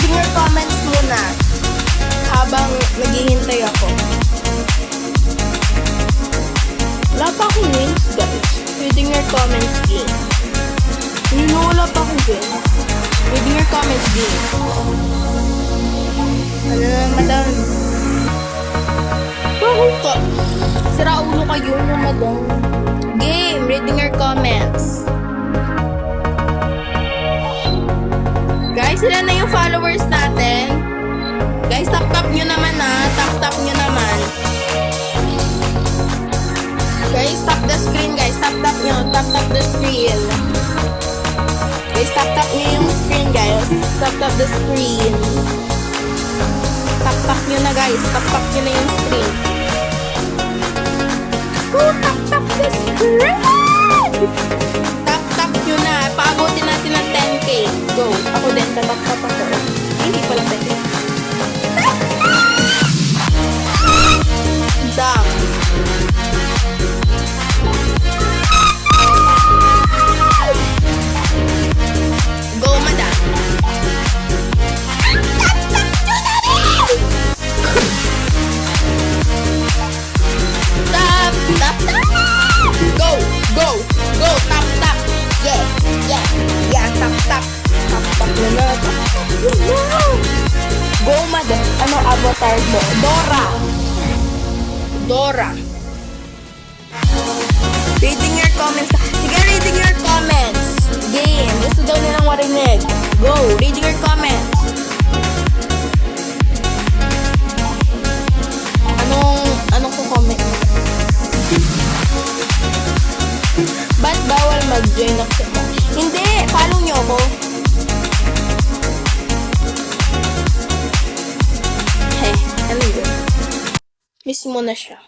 reading your comments muna habang naghihintay ako. Wala pa akong wins, guys. Reading your comments game. Wala pa akong wins. Reading your comments game. Ano na, madam? Bakit ka? Sira ulo kayo na, madam. Game, reading your comments. Guys, sila na yung followers natin. Guys, tap-tap nyo naman ha. Tap-tap nyo naman. Guys, tap the screen guys. Tap-tap nyo. Tap-tap the screen. Guys, tap-tap nyo yung screen guys. Tap-tap the screen. Tap-tap nyo na guys. Tap-tap nyo na yung screen. Tap-tap the screen! Tap-tap nyo na. Paabutin natin ng 10k. Go. Ako din. Tap-tap ako. Hindi pala 10k. Damn. Go, madam. Tap, tap, tap. Go, go, go, tap, tap. Yeah, yeah, yeah, tap, tap. Tap, tap mo na, tap, tap mo na. Go, madam. Ano avatar mo? Dora. Dora. Reading your comments. Sige, reading your comments. Game. Gusto daw nilang marinig. Go. Reading your comments. Anong comment? Ba't bawal mag-join ako sa Hindi. Follow nyo ako. Ano yun? Miss mo na siya.